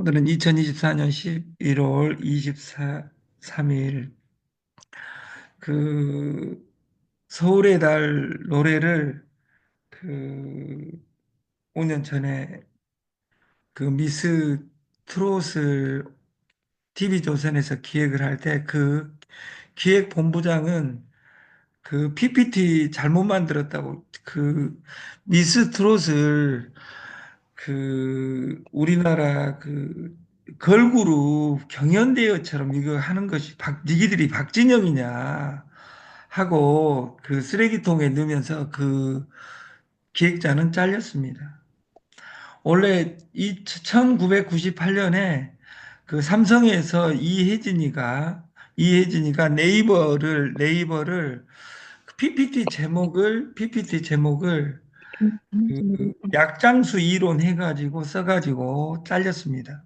오늘은 2024년 11월 23일 그 서울의 달 노래를 그 5년 전에 그 미스 트롯을 TV조선에서 기획을 할 때 그 기획 본부장은 그 PPT 잘못 만들었다고 그 미스 트롯을 그 우리나라 그 걸그룹 경연대회처럼 이거 하는 것이 니기들이 박진영이냐 하고 그 쓰레기통에 넣으면서 그 기획자는 잘렸습니다. 원래 1998년에 그 삼성에서 이혜진이가 네이버를 PPT 제목을 그 약장수 이론 해가지고 써가지고 잘렸습니다.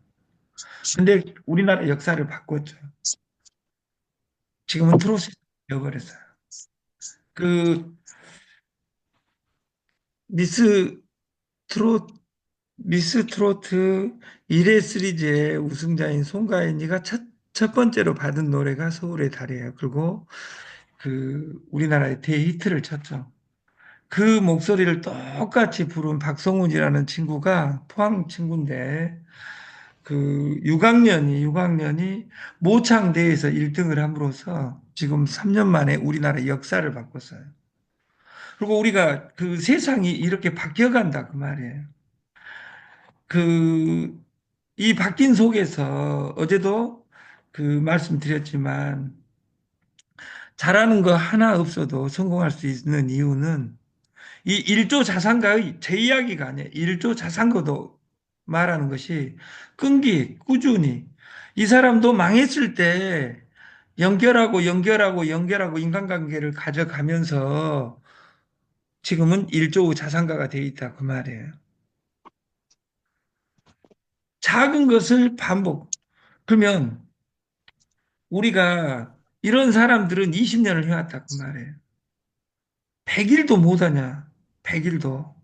근데 우리나라 역사를 바꿨죠. 지금은 트로트 되어버렸어요. 그 미스 트롯 미스 트로트 1회 시리즈의 우승자인 송가인이가 첫 번째로 받은 노래가 서울의 달이에요. 그리고 그 우리나라의 대히트를 쳤죠. 그 목소리를 똑같이 부른 박성훈이라는 친구가 포항 친구인데 그 6학년이 모창대회에서 1등을 함으로써 지금 3년 만에 우리나라 역사를 바꿨어요. 그리고 우리가 그 세상이 이렇게 바뀌어간다 그 말이에요. 그 이 바뀐 속에서 어제도 그 말씀드렸지만 잘하는 거 하나 없어도 성공할 수 있는 이유는 이 1조 자산가의 제 이야기가 아니에요. 1조 자산가도 말하는 것이 끈기, 꾸준히 이 사람도 망했을 때 연결하고 인간관계를 가져가면서 지금은 1조 자산가가 돼 있다 그 말이에요. 작은 것을 반복. 그러면 우리가 이런 사람들은 20년을 해왔다 그 말이에요. 100일도 못하냐? 100일도.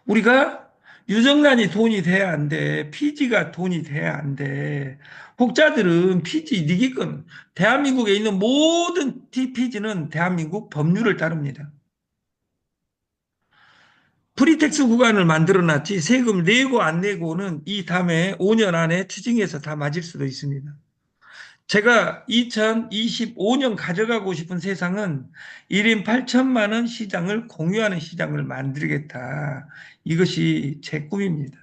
우리가 유정란이 돈이 돼야 안 돼. 피지가 돈이 돼야 안 돼. 혹자들은 피지, 니기권. 대한민국에 있는 모든 피지는 대한민국 법률을 따릅니다. 프리텍스 구간을 만들어 놨지 세금 내고 안 내고는 이 다음에 5년 안에 추징해서 다 맞을 수도 있습니다. 제가 2025년 가져가고 싶은 세상은 1인 8천만 원 시장을 공유하는 시장을 만들겠다. 이것이 제 꿈입니다.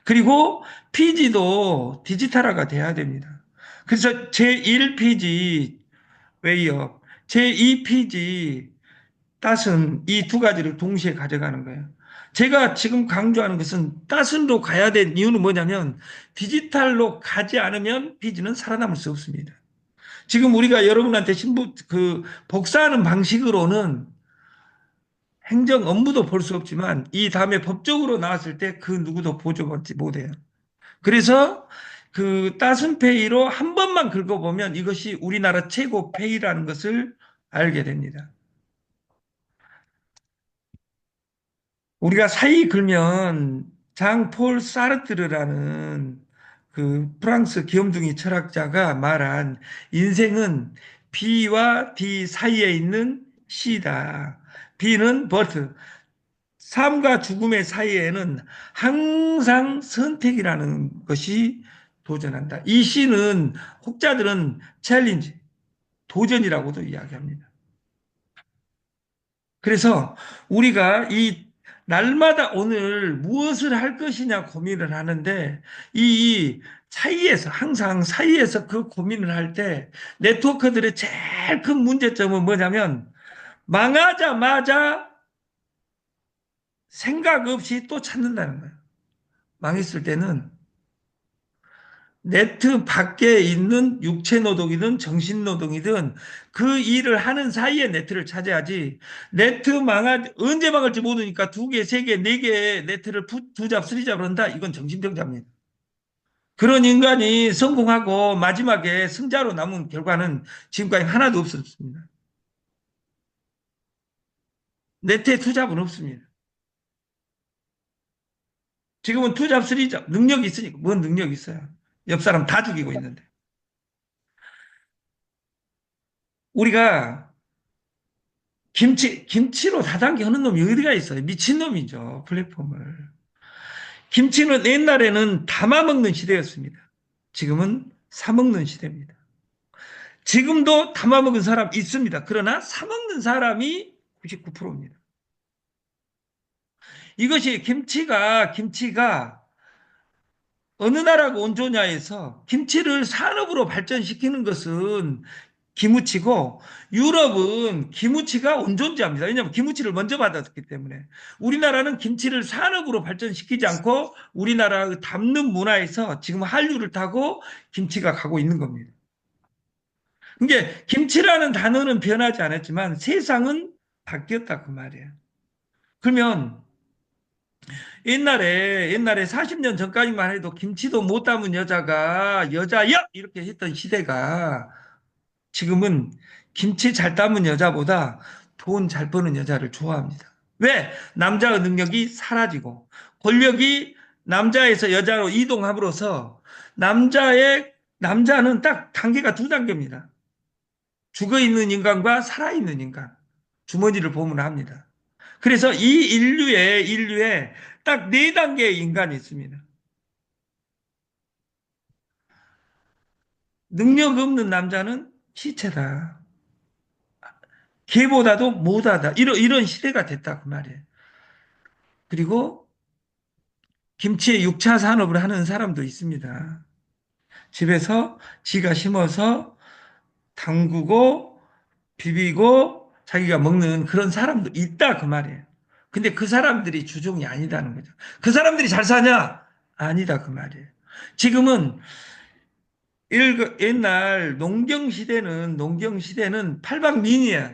그리고 PG도 디지털화가 돼야 됩니다. 그래서 제1PG 웨이업, 제2PG 따슨 이 두 가지를 동시에 가져가는 거예요. 제가 지금 강조하는 것은 따순으로 가야 될 이유는 뭐냐면 디지털로 가지 않으면 PG는 살아남을 수 없습니다. 지금 우리가 여러분한테 복사하는 방식으로는 행정 업무도 볼 수 없지만 이 다음에 법적으로 나왔을 때 그 누구도 보조받지 못해요. 그래서 그 따순페이로 한 번만 긁어보면 이것이 우리나라 최고 페이라는 것을 알게 됩니다. 우리가 사이 걸면 장 폴 사르트르라는 그 프랑스 귀염둥이 철학자가 말한 인생은 B와 D 사이에 있는 C다. B는 버트. 삶과 죽음의 사이에는 항상 선택이라는 것이 도전한다. 이 C는 혹자들은 챌린지, 도전이라고도 이야기합니다. 그래서 우리가 이 날마다 오늘 무엇을 할 것이냐 고민을 하는데 이 사이에서 항상 사이에서 그 고민을 할 때 네트워크들의 제일 큰 문제점은 뭐냐면 망하자마자 생각 없이 또 찾는다는 거예요. 망했을 때는 네트 밖에 있는 육체 노동이든 정신 노동이든 그 일을 하는 사이에 네트를 찾아야지. 언제 망할지 모르니까 두 개, 세 개, 네 개의 네트를 두 잡, 쓰리 잡을 한다. 이건 정신병자입니다. 그런 인간이 성공하고 마지막에 승자로 남은 결과는 지금까지 하나도 없었습니다. 네트에 투잡은 없습니다. 지금은 투잡, 쓰리잡. 능력이 있으니까. 뭔 능력이 있어요. 옆 사람 다 죽이고 있는데. 우리가 김치로 다단계 하는 놈이 어디가 있어요? 미친놈이죠. 플랫폼을. 김치는 옛날에는 담아 먹는 시대였습니다. 지금은 사 먹는 시대입니다. 지금도 담아 먹은 사람 있습니다. 그러나 사 먹는 사람이 99%입니다. 이것이 김치가 어느 나라가 원조냐에서 김치를 산업으로 발전시키는 것은 기무치고 유럽은 기무치가 원존재합니다. 왜냐하면 기무치를 먼저 받았기 때문에 우리나라는 김치를 산업으로 발전시키지 않고 우리나라 담는 문화에서 지금 한류를 타고 김치가 가고 있는 겁니다. 이게 김치라는 단어는 변하지 않았지만 세상은 바뀌었다 그 말이에요. 그러면 옛날에 40년 전까지만 해도 김치도 못 담은 여자가 여자야 이렇게 했던 시대가 지금은 김치 잘 담은 여자보다 돈 잘 버는 여자를 좋아합니다. 왜? 남자의 능력이 사라지고 권력이 남자에서 여자로 이동함으로써 남자는 딱 단계가 두 단계입니다. 죽어 있는 인간과 살아 있는 인간. 주머니를 보면 합니다. 그래서 이 인류에 딱 네 단계의 인간이 있습니다. 능력 없는 남자는 시체다. 개보다도 못하다. 이런 시대가 됐다. 그 말이에요. 그리고 김치의 6차 산업을 하는 사람도 있습니다. 집에서 지가 심어서 담그고 비비고 자기가 먹는 그런 사람도 있다. 그 말이에요. 근데 그 사람들이 주종이 아니다는 거죠. 그 사람들이 잘 사냐? 아니다. 그 말이에요. 지금은 옛날 농경 시대는 팔방민이야.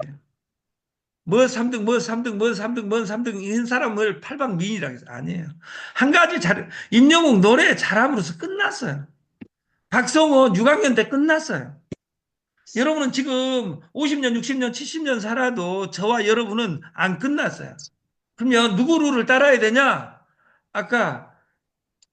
뭐 3등, 뭐 3등, 뭐 3등, 뭐 3등 이런 사람을 팔방민이라고 해서 아니에요. 한 가지 임영웅 노래 잘함으로써 끝났어요. 박성호 6학년 때 끝났어요. 여러분은 지금 50년, 60년, 70년 살아도 저와 여러분은 안 끝났어요. 그러면 누구 룰을 따라야 되냐? 아까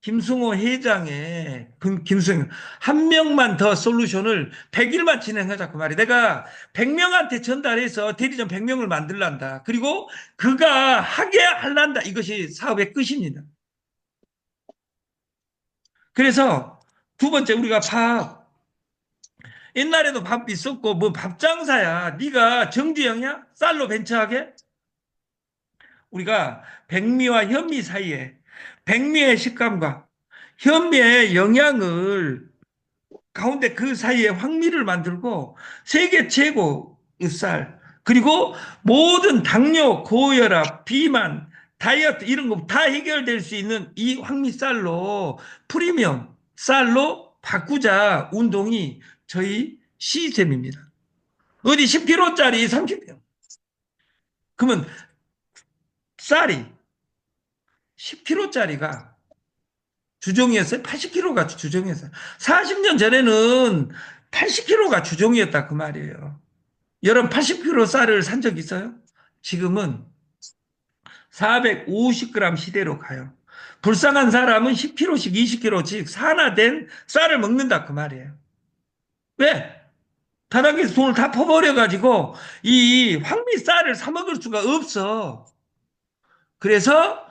김승호 회장의 김승호 한 명만 더 솔루션을 100일만 진행하자 그 말이. 내가 100명한테 전달해서 대리점 100명을 만들란다. 그리고 그가 하게 할란다. 이것이 사업의 끝입니다. 그래서 두 번째 우리가 옛날에도 밥 있었고 뭐 밥 장사야. 네가 정주영이야? 쌀로 벤처하게? 우리가 백미와 현미 사이에 백미의 식감과 현미의 영양을 가운데 그 사이에 황미를 만들고 세계 최고 쌀 그리고 모든 당뇨, 고혈압, 비만, 다이어트 이런 거 다 해결될 수 있는 이 황미쌀로 프리미엄 쌀로 바꾸자 운동이 저희 시스템입니다. 어디 10kg짜리 30kg. 그러면 쌀이 10kg짜리가 주종이었어요? 80kg가 주종이었어요. 40년 전에는 80kg가 주종이었다 그 말이에요. 여러분 80kg 쌀을 산 적 있어요? 지금은 450g 시대로 가요. 불쌍한 사람은 10kg씩 20kg씩 산화된 쌀을 먹는다 그 말이에요. 왜? 타닥에서 돈을 다 퍼버려가지고 이 황미쌀을 사 먹을 수가 없어. 그래서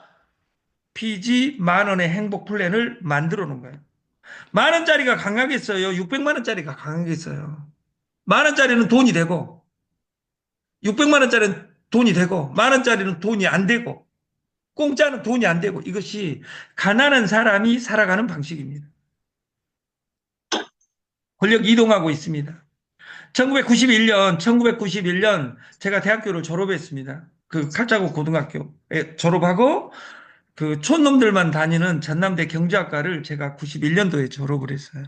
PG 만 원의 행복 플랜을 만들어 놓은 거예요. 만 원짜리가 강하겠어요? 600만 원짜리가 강하겠어요? 만 원짜리는 돈이 되고 600만 원짜리는 돈이 되고 만 원짜리는 돈이 안 되고 공짜는 돈이 안 되고 이것이 가난한 사람이 살아가는 방식입니다. 권력 이동하고 있습니다. 1991년 제가 대학교를 졸업했습니다. 그 칼자국 고등학교에 졸업하고 그 촌놈들만 다니는 전남대 경제학과를 제가 91년도에 졸업을 했어요.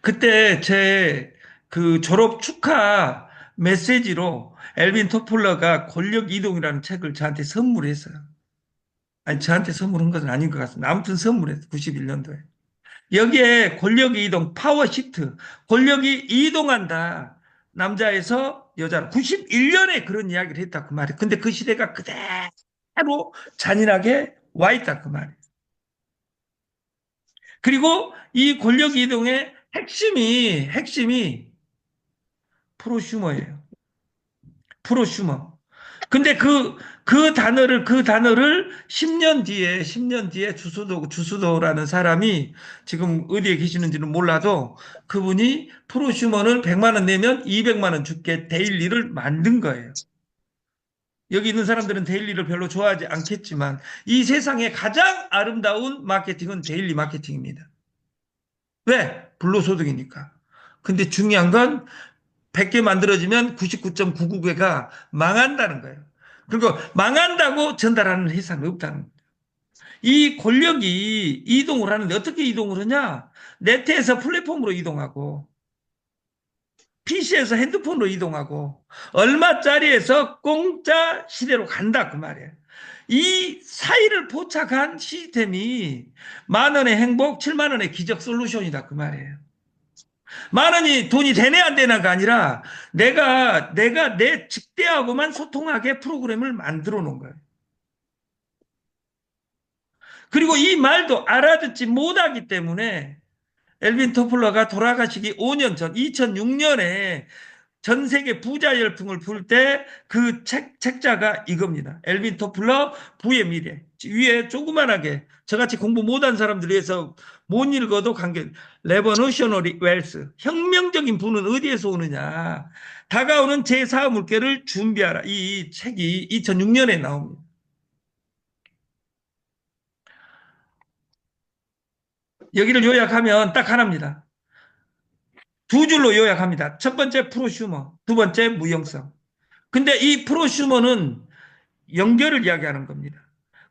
그때 제 그 졸업 축하 메시지로 엘빈 토플러가 권력 이동이라는 책을 저한테 선물했어요. 아니, 저한테 선물한 것은 아닌 것 같습니다. 아무튼 선물했어요. 91년도에. 여기에 권력 이동, 파워 시프트, 권력이 이동한다. 남자에서 여자로. 91년에 그런 이야기를 했다. 그 말이에요. 근데 그 시대가 그대로 잔인하게 와 있다. 그 말이에요. 그리고 이 권력 이동의 핵심이 프로슈머예요. 프로슈머. 근데 그 단어를 10년 뒤에 주수도라는 사람이 지금 어디에 계시는지는 몰라도 그분이 프로슈머를 100만 원 내면 200만 원 줄게 데일리를 만든 거예요. 여기 있는 사람들은 데일리를 별로 좋아하지 않겠지만 이 세상에 가장 아름다운 마케팅은 데일리 마케팅입니다. 왜? 불로소득이니까. 근데 중요한 건 100개 만들어지면 99.99개가 망한다는 거예요. 그리고 망한다고 전달하는 회사는 없다는 거예요. 이 권력이 이동을 하는데 어떻게 이동을 하냐? 네트에서 플랫폼으로 이동하고 PC에서 핸드폰으로 이동하고 얼마짜리에서 공짜 시대로 간다 그 말이에요. 이 사이를 포착한 시스템이 만 원의 행복, 7만 원의 기적 솔루션이다 그 말이에요. 만 원이 돈이 되네 안 되나가 아니라 내가 내 직대하고만 소통하게 프로그램을 만들어 놓은 거예요. 그리고 이 말도 알아듣지 못하기 때문에 엘빈 토플러가 돌아가시기 5년 전 2006년에 전 세계 부자 열풍을 불 때 그 책자가 이겁니다. 엘빈 토플러 부의 미래. 위에 조그만하게 저같이 공부 못한 사람들 위해서 못 읽어도 관계. 레버노셔너리 웰스. 혁명적인 부는 어디에서 오느냐. 다가오는 제4 물결을 준비하라. 이 책이 2006년에 나옵니다. 여기를 요약하면 딱 하나입니다. 두 줄로 요약합니다. 첫 번째 프로슈머, 두 번째 무형성. 근데 이 프로슈머는 연결을 이야기하는 겁니다.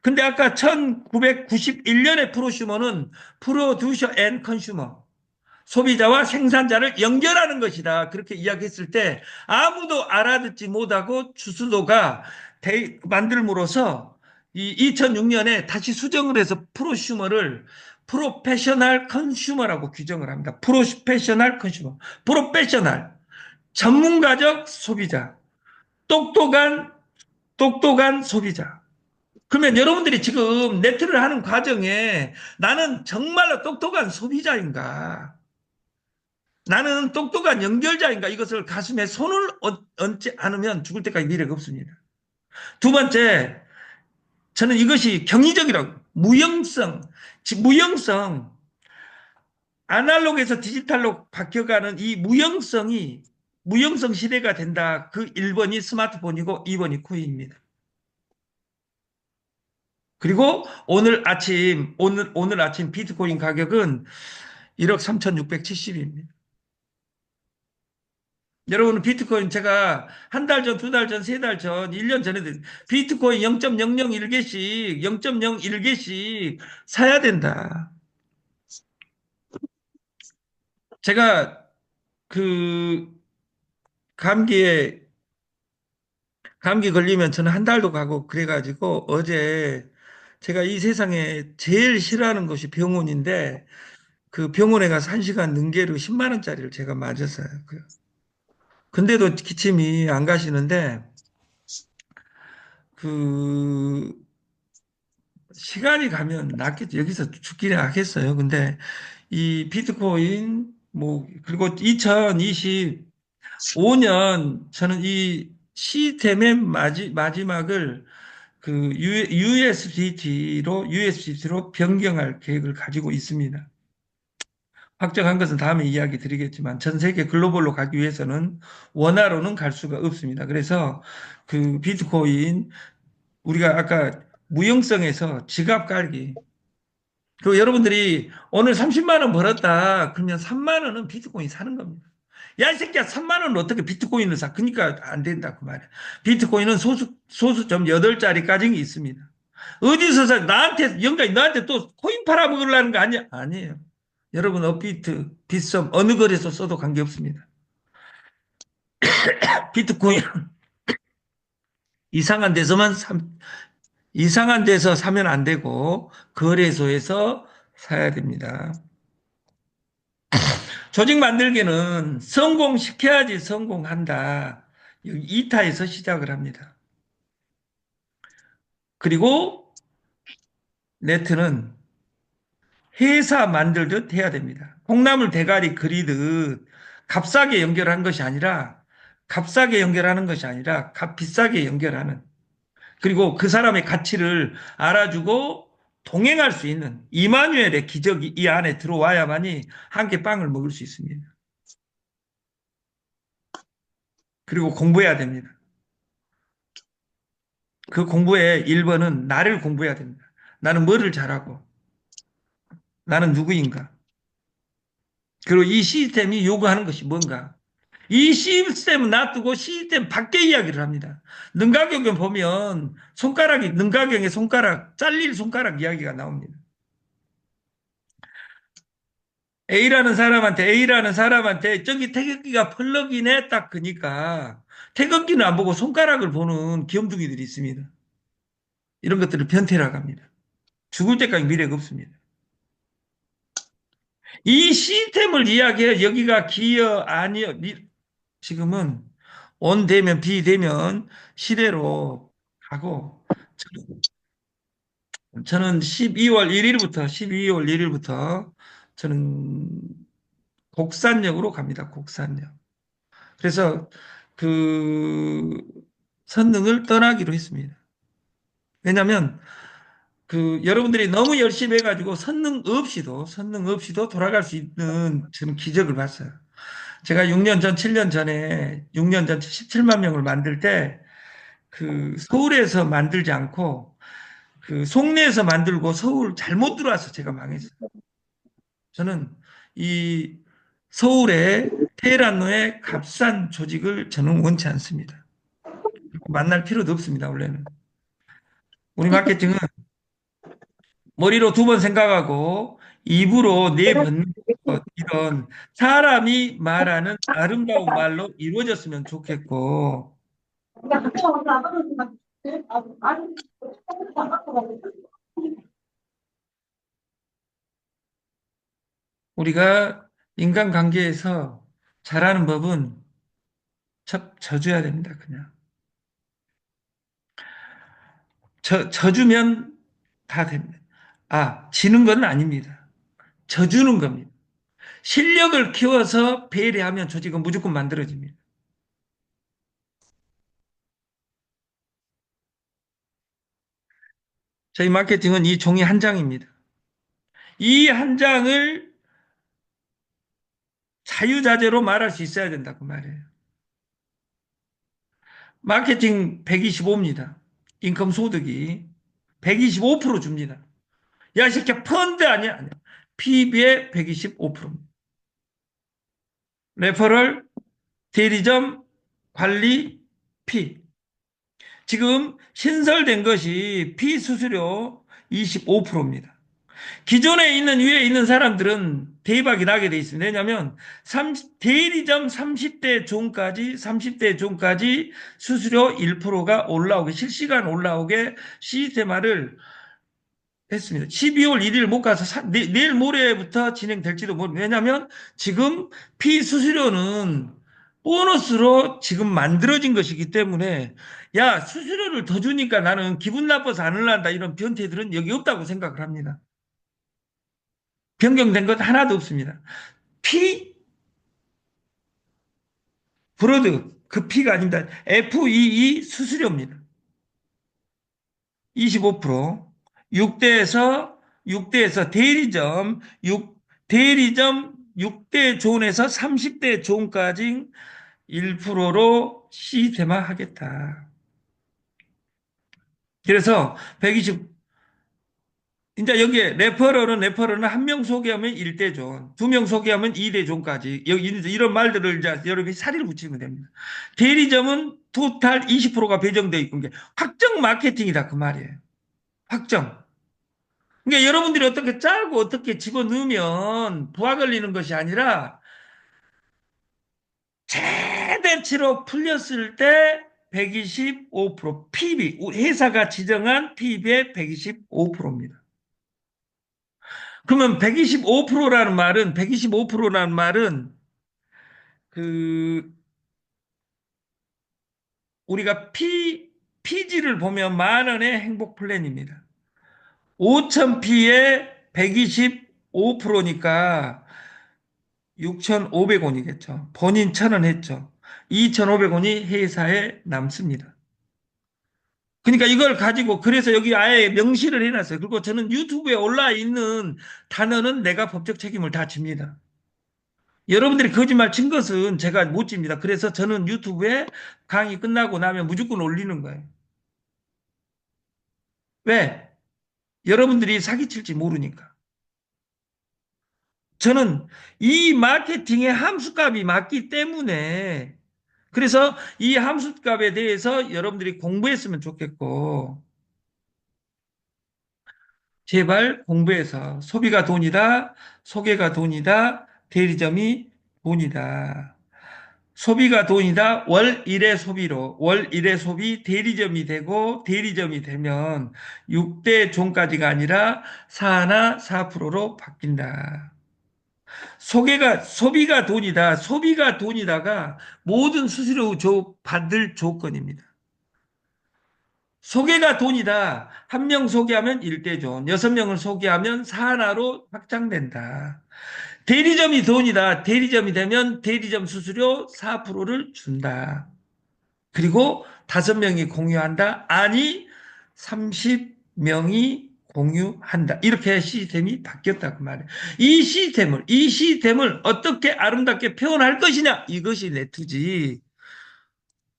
근데 아까 1991년의 프로슈머는 프로듀셔 앤 컨슈머, 소비자와 생산자를 연결하는 것이다. 그렇게 이야기했을 때 아무도 알아듣지 못하고 주수도가 만들므로써 이 2006년에 다시 수정을 해서 프로슈머를 프로페셔널 컨슈머라고 규정을 합니다. 프로페셔널 컨슈머. 프로페셔널. 전문가적 소비자. 똑똑한 똑똑한 소비자. 그러면 여러분들이 지금 네트를 하는 과정에 나는 정말로 똑똑한 소비자인가? 나는 똑똑한 연결자인가? 이것을 가슴에 손을 얹지 않으면 죽을 때까지 미래가 없습니다. 두 번째, 저는 이것이 경이적이라고. 무형성, 아날로그에서 디지털로 바뀌어가는 이 무형성 시대가 된다. 그 1번이 스마트폰이고 2번이 코인입니다. 그리고 오늘 아침 비트코인 가격은 1억 3,670입니다. 여러분, 비트코인 제가 한 달 전, 두 달 전, 세 달 전, 1년 전에 비트코인 0.001개씩, 0.01개씩 사야 된다. 제가 그 감기에, 감기 걸리면 저는 한 달도 가고 그래가지고 어제 제가 이 세상에 제일 싫어하는 곳이 병원인데 그 병원에 가서 1시간 능계로 10만 원짜리를 제가 맞았어요. 근데도 기침이 안 가시는데 그 시간이 가면 낫겠죠. 여기서 죽기는 하겠어요. 근데 이 비트코인 뭐 그리고 2025년 저는 이 시스템의 마지막을 그 USDT로 변경할 계획을 가지고 있습니다. 확정한 것은 다음에 이야기 드리겠지만 전 세계 글로벌로 가기 위해서는 원화로는 갈 수가 없습니다. 그래서 그 비트코인 우리가 아까 무형성에서 지갑 깔기. 그 여러분들이 오늘 30만 원 벌었다. 그러면 3만 원은 비트코인 사는 겁니다. 야, 이 새끼야, 3만 원은 어떻게 비트코인을 사? 그러니까 안 된다. 그 말이야. 비트코인은 소수점 8자리까지 있습니다. 어디서 사? 영감이 나한테 또 코인 팔아먹으려는 거 아니야? 아니에요. 여러분, 업비트, 빗썸, 어느 거래소 써도 관계없습니다. 비트코인 이상한 데서만 이상한 데서 사면 안 되고 거래소에서 사야 됩니다. 조직 만들기는 성공시켜야지 성공한다. 2타에서 시작을 합니다. 그리고 네트는 회사 만들듯 해야 됩니다. 콩나물 대가리 그리듯 값싸게 연결한 것이 아니라 값싸게 연결하는 것이 아니라 값 비싸게 연결하는 그리고 그 사람의 가치를 알아주고 동행할 수 있는 이마누엘의 기적이 이 안에 들어와야만이 한 끼 빵을 먹을 수 있습니다. 그리고 공부해야 됩니다. 그 공부의 1번은 나를 공부해야 됩니다. 나는 뭐를 잘하고 나는 누구인가? 그리고 이 시스템이 요구하는 것이 뭔가? 이 시스템은 놔두고 시스템 밖의 이야기를 합니다. 능가경에 보면 손가락이 능가경의 손가락 잘릴 손가락 이야기가 나옵니다. A라는 사람한테 저기 태극기가 펄럭이네 딱 그니까 태극기는 안 보고 손가락을 보는 귀염둥이들이 있습니다. 이런 것들을 변태라고 합니다. 죽을 때까지 미래가 없습니다. 이 시스템을 이야기해 여기가 기여 아니여 지금은 온 되면 비 되면 시대로 가고 저는 12월 1일부터 저는 곡산역으로 갑니다. 곡산역. 그래서 그 선릉을 떠나기로 했습니다. 왜냐하면 그 여러분들이 너무 열심히 해가지고 선릉 없이도 돌아갈 수 있는 저는 기적을 봤어요. 제가 6년 전, 7년 전에 6년 전 17만 명을 만들 때 그 서울에서 만들지 않고 그 송내에서 만들고 서울 잘못 들어와서 제가 망했어요. 저는 이 서울의 테헤란로의 값싼 조직을 저는 원치 않습니다. 만날 필요도 없습니다, 원래는. 우리 마케팅은 머리로 2번 생각하고 입으로 4번 이런 사람이 말하는 아름다운 말로 이루어졌으면 좋겠고 우리가 인간관계에서 잘하는 법은 져줘야 됩니다, 그냥. 져주면 다 됩니다. 아, 지는 건 아닙니다. 져주는 겁니다. 실력을 키워서 배려하면 조직은 무조건 만들어집니다. 저희 마케팅은 이 종이 한 장입니다. 이 한 장을 자유자재로 말할 수 있어야 된다고 말해요. 마케팅 125입니다. 인컴 소득이 125% 줍니다. 야, 이 새끼 펀드 아니야? 아니야. PB의 125%입니다. 레퍼럴, 대리점, 관리, 피. 지금 신설된 것이 피 수수료 25%입니다. 기존에 있는 위에 있는 사람들은 대박이 나게 돼 있습니다. 왜냐하면 대리점 30대 존까지 수수료 1%가 올라오게 실시간 올라오게 시스템화를 했습니다. 12월 1일 못 가서 내일 모레부터 진행될지도 모릅니다. 왜냐하면 지금 피수수료는 보너스로 지금 만들어진 것이기 때문에 야 수수료를 더 주니까 나는 기분 나빠서 안 할란다 이런 변태들은 여기 없다고 생각을 합니다. 변경된 것 하나도 없습니다. 피 브로드 그 피가 아닙니다. FEE 수수료입니다. 25% 6대에서 대리점 6대 존에서 30대 존까지 1%로 시스템화하겠다. 그래서 120 이제 여기에 레퍼럴은 한 명 소개하면 1대 존, 2명 소개하면 2대 존까지 여기 이런 말들을 이제 여러분이 사리를 붙이면 됩니다. 대리점은 토탈 20%가 배정되어 있고 게 확정 마케팅이다 그 말이에요. 확정. 그러니까 여러분들이 어떻게 짜고 어떻게 집어넣으면 부하 걸리는 것이 아니라 최대치로 풀렸을 때 125% PB, 회사가 지정한 PB의 125%입니다. 그러면 125%라는 말은 그 우리가 PG를 보면 10,000원의 행복 플랜입니다. 5,000P에 120 5%니까 6,500원이겠죠. 본인 1,000원 했죠. 2,500원이 회사에 남습니다. 그러니까 이걸 가지고 그래서 여기 아예 명시를 해놨어요. 그리고 저는 유튜브에 올라 있는 단어는 내가 법적 책임을 다 집니다. 여러분들이 거짓말 친 것은 제가 못 집니다. 그래서 저는 유튜브에 강의 끝나고 나면 무조건 올리는 거예요. 왜? 여러분들이 사기칠지 모르니까. 저는 이 마케팅의 함수값이 맞기 때문에 그래서 이 함수값에 대해서 여러분들이 공부했으면 좋겠고 제발 공부해서 소비가 돈이다, 소개가 돈이다, 대리점이 돈이다. 소비가 돈이다. 월 1회 소비로 월 1회 소비 대리점이 되고 대리점이 되면 6대 종까지가 아니라 4나 4%로 바뀐다. 소비가 돈이다. 소비가 돈이다가 모든 수수료 받을 조건입니다. 소개가 돈이다. 한 명 소개하면 1대 존, 6명을 소개하면 4나로 확장된다. 대리점이 돈이다. 대리점이 되면 대리점 수수료 4%를 준다. 그리고 5명이 공유한다. 아니, 30명이 공유한다. 이렇게 시스템이 바뀌었다 그 말이에요. 이 시스템을 어떻게 아름답게 표현할 것이냐? 이것이 내투지.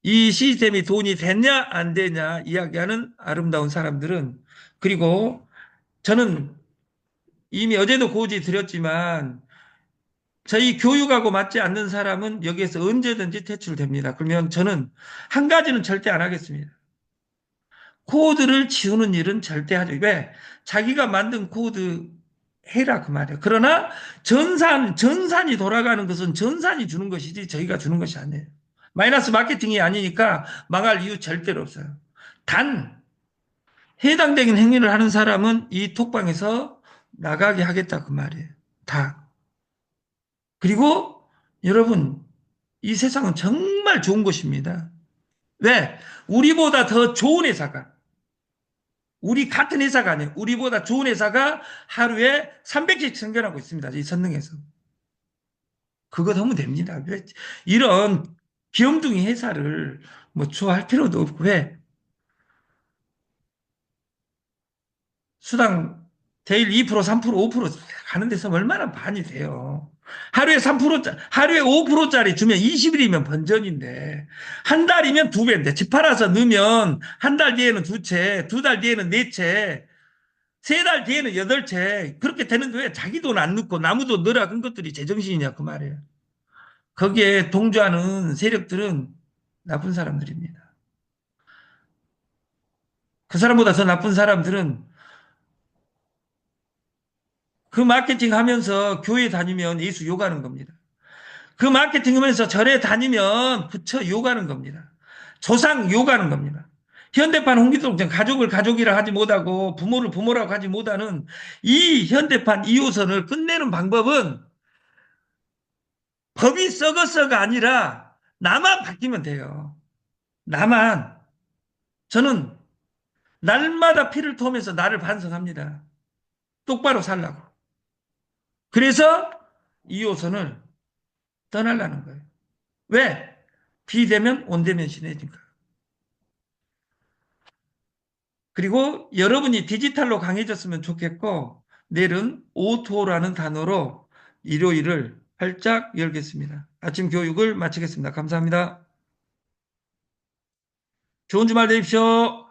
이 시스템이 돈이 됐냐 안 되냐 이야기하는 아름다운 사람들은 그리고 저는 이미 어제도 고지 드렸지만 저희 교육하고 맞지 않는 사람은 여기에서 언제든지 퇴출됩니다. 그러면 저는 한 가지는 절대 안 하겠습니다. 코드를 지우는 일은 절대 하죠. 왜? 자기가 만든 코드 해라 그 말이에요. 그러나 전산이 돌아가는 것은 전산이 주는 것이지 저희가 주는 것이 아니에요. 마이너스 마케팅이 아니니까 망할 이유 절대로 없어요. 단 해당되는 행위를 하는 사람은 이 톡방에서 나가게 하겠다 그 말이에요. 다. 그리고 여러분 이 세상은 정말 좋은 곳입니다. 왜? 우리보다 더 좋은 회사가 우리 같은 회사가 아니에요. 우리보다 좋은 회사가 하루에 300씩 생겨나고 있습니다. 이 선릉에서. 그거 하면 됩니다. 왜? 이런 귀염둥이 회사를 뭐 좋아할 필요도 없고 왜? 수당 제일 2%, 3%, 5% 가는 데서 얼마나 많이 돼요. 하루에 3%, 하루에 5%짜리 주면 20일이면 번전인데, 한 달이면 두 배인데, 집 팔아서 넣으면 한 달 뒤에는 두 채, 두 달 뒤에는 네 채, 세 달 뒤에는 여덟 채, 그렇게 되는데 왜 자기 돈 안 넣고 나무 돈 넣으라 그런 것들이 제정신이냐, 그 말이에요. 거기에 동조하는 세력들은 나쁜 사람들입니다. 그 사람보다 더 나쁜 사람들은 그 마케팅 하면서 교회 다니면 예수 욕하는 겁니다. 그 마케팅 하면서 절에 다니면 부처 욕하는 겁니다. 조상 욕하는 겁니다. 현대판 홍기동전 가족을 가족이라 하지 못하고 부모를 부모라고 하지 못하는 이 현대판 이호선을 끝내는 방법은 법이 썩어서가 아니라 나만 바뀌면 돼요. 나만. 저는 날마다 피를 토하면서 나를 반성합니다. 똑바로 살라고. 그래서 이호선을 떠나려는 거예요. 왜? 비대면 온대면 시대니까. 그리고 여러분이 디지털로 강해졌으면 좋겠고 내일은 오토라는 단어로 일요일을 활짝 열겠습니다. 아침 교육을 마치겠습니다. 감사합니다. 좋은 주말 되십시오.